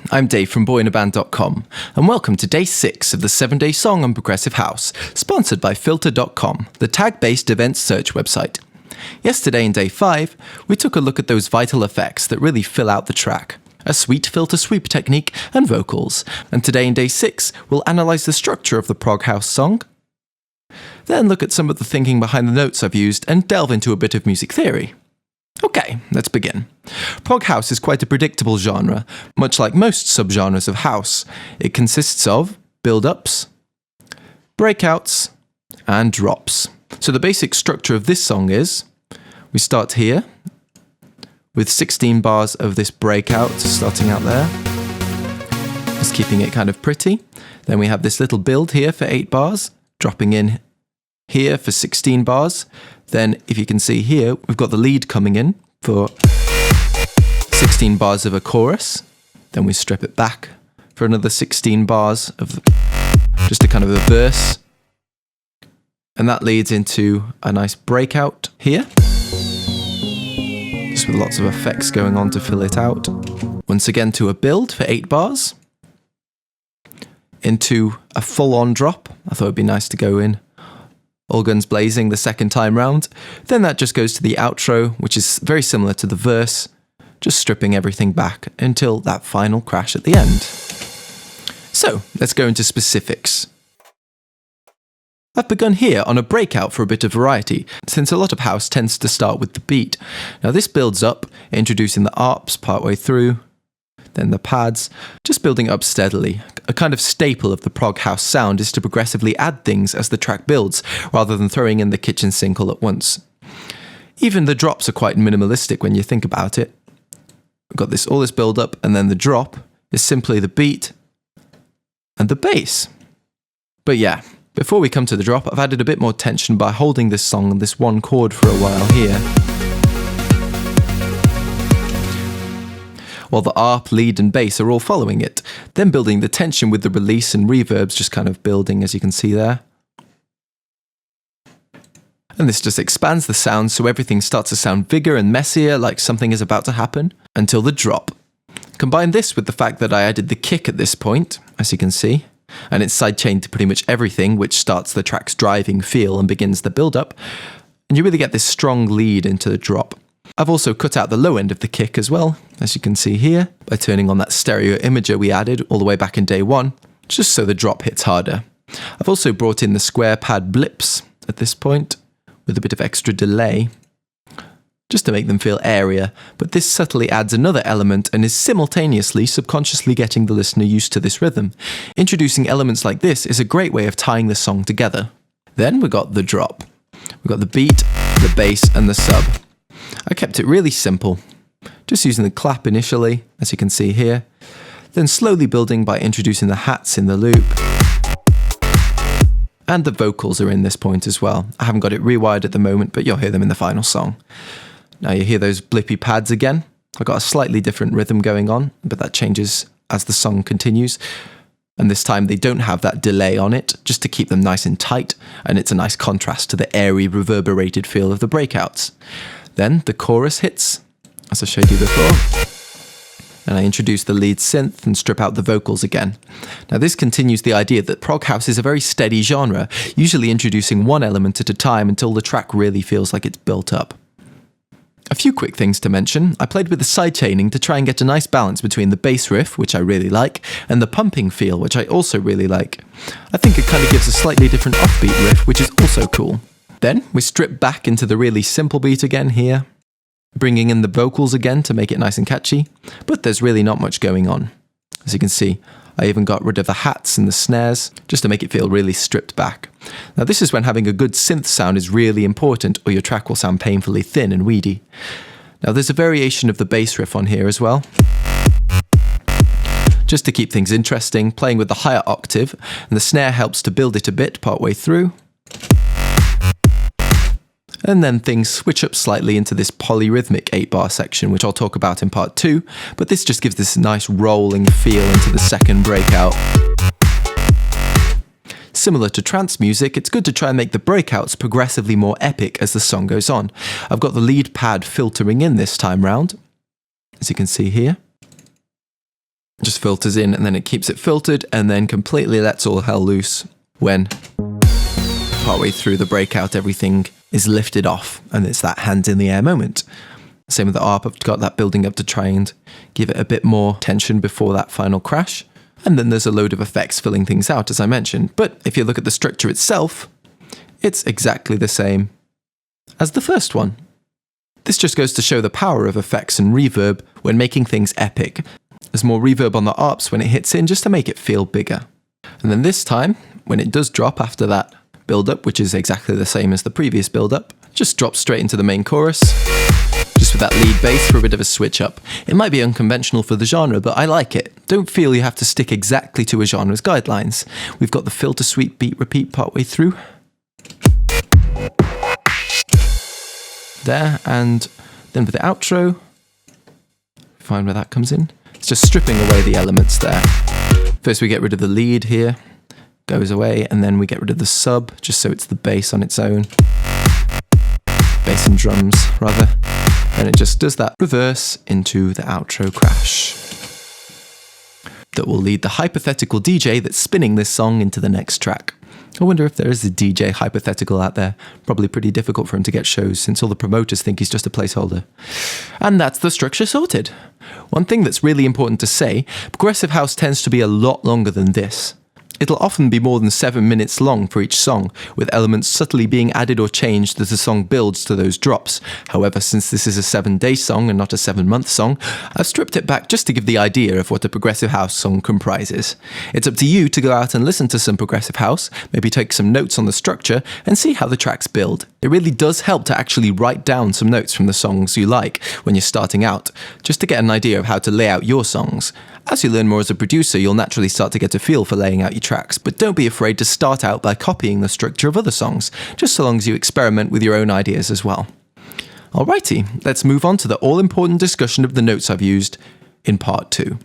I'm Dave from boyinaband.com, and welcome to Day 6 of the 7-Day Song on Progressive House, sponsored by Filter.com, the tag-based events search website. Yesterday in Day 5, we took a look at those vital effects that really fill out the track, a sweet filter sweep technique and vocals, and today in Day 6, we'll analyse the structure of the prog house song, then look at some of the thinking behind the notes I've used and delve into a bit of music theory. Okay, let's begin. Prog house is quite a predictable genre, much like most subgenres of house. It consists of build-ups, breakouts, and drops. So the basic structure of this song is, we start here, with 16 bars of this breakout starting out there, just keeping it kind of pretty. Then we have this little build here for 8 bars, dropping in here for 16 bars. Then, if you can see here, we've got the lead coming in for 16 bars of a chorus. Then we strip it back for another 16 bars of just a kind of a verse. And that leads into a nice breakout here, just with lots of effects going on to fill it out. Once again to a build for 8 bars, into a full-on drop. I thought it'd be nice to go in all guns blazing the second time round. Then that just goes to the outro, which is very similar to the verse, just stripping everything back until that final crash at the end. So, let's go into specifics. I've begun here on a breakout for a bit of variety, since a lot of house tends to start with the beat. Now this builds up, introducing the arps partway through, then the pads, just building up steadily. A kind of staple of the prog house sound is to progressively add things as the track builds, rather than throwing in the kitchen sink all at once. Even the drops are quite minimalistic when you think about it. We've got all this build up, and then the drop is simply the beat and the bass. But yeah, before we come to the drop, I've added a bit more tension by holding this song on this one chord for a while here, while the arp, lead and bass are all following it, then building the tension with the release and reverbs just kind of building, as you can see there. And this just expands the sound so everything starts to sound bigger and messier, like something is about to happen, until the drop. Combine this with the fact that I added the kick at this point, as you can see, and it's sidechained to pretty much everything, which starts the track's driving feel and begins the build-up, and you really get this strong lead into the drop. I've also cut out the low end of the kick as well, as you can see here, by turning on that stereo imager we added all the way back in Day 1, just so the drop hits harder. I've also brought in the square pad blips at this point, with a bit of extra delay, just to make them feel airier, but this subtly adds another element and is simultaneously subconsciously getting the listener used to this rhythm. Introducing elements like this is a great way of tying the song together. Then we got the drop. We got the beat, the bass and the sub. I kept it really simple, just using the clap initially, as you can see here, then slowly building by introducing the hats in the loop. And the vocals are in this point as well. I haven't got it rewired at the moment, but you'll hear them in the final song. Now you hear those blippy pads again. I've got a slightly different rhythm going on, but that changes as the song continues. And this time they don't have that delay on it, just to keep them nice and tight, and it's a nice contrast to the airy, reverberated feel of the breakouts. Then the chorus hits, as I showed you before, and I introduce the lead synth and strip out the vocals again. Now this continues the idea that prog house is a very steady genre, usually introducing one element at a time until the track really feels like it's built up. A few quick things to mention. I played with the sidechaining to try and get a nice balance between the bass riff, which I really like, and the pumping feel, which I also really like. I think it kind of gives a slightly different offbeat riff, which is also cool. Then we strip back into the really simple beat again here, bringing in the vocals again to make it nice and catchy, but there's really not much going on. As you can see, I even got rid of the hats and the snares, just to make it feel really stripped back. Now this is when having a good synth sound is really important, or your track will sound painfully thin and weedy. Now there's a variation of the bass riff on here as well, just to keep things interesting, playing with the higher octave, and the snare helps to build it a bit partway through. And then things switch up slightly into this polyrhythmic 8-bar section, which I'll talk about in part 2, but this just gives this nice rolling feel into the second breakout. Similar to trance music, it's good to try and make the breakouts progressively more epic as the song goes on. I've got the lead pad filtering in this time round, as you can see here. just filters in and then it keeps it filtered and then completely lets all hell loose when partway through the breakout everything is lifted off and it's that hands in the air moment. Same with the ARP, I've got that building up to try and give it a bit more tension before that final crash. And then there's a load of effects filling things out, as I mentioned. But if you look at the structure itself, it's exactly the same as the first one. This just goes to show the power of effects and reverb when making things epic. There's more reverb on the ARPs when it hits in just to make it feel bigger. And then this time, when it does drop after that build-up, which is exactly the same as the previous build-up, just drops straight into the main chorus. Just with that lead bass for a bit of a switch up. It might be unconventional for the genre, but I like it. Don't feel you have to stick exactly to a genre's guidelines. We've got the filter sweep beat repeat partway through. There, and then for the outro, find where that comes in. It's just stripping away the elements there. First we get rid of the lead here, goes away, and then we get rid of the sub, just so it's the bass on its own. Bass and drums, rather. And it just does that reverse into the outro crash. That will lead the hypothetical DJ that's spinning this song into the next track. I wonder if there is a DJ hypothetical out there. Probably pretty difficult for him to get shows since all the promoters think he's just a placeholder. And that's the structure sorted. One thing that's really important to say, progressive house tends to be a lot longer than this. It'll often be more than 7 minutes long for each song, with elements subtly being added or changed as the song builds to those drops. However, since this is a 7-day song and not a 7-month song, I've stripped it back just to give the idea of what a progressive house song comprises. It's up to you to go out and listen to some progressive house, maybe take some notes on the structure, and see how the tracks build. It really does help to actually write down some notes from the songs you like when you're starting out, just to get an idea of how to lay out your songs. As you learn more as a producer, you'll naturally start to get a feel for laying out your tracks, but don't be afraid to start out by copying the structure of other songs, just so long as you experiment with your own ideas as well. Alrighty, let's move on to the all-important discussion of the notes I've used in part 2.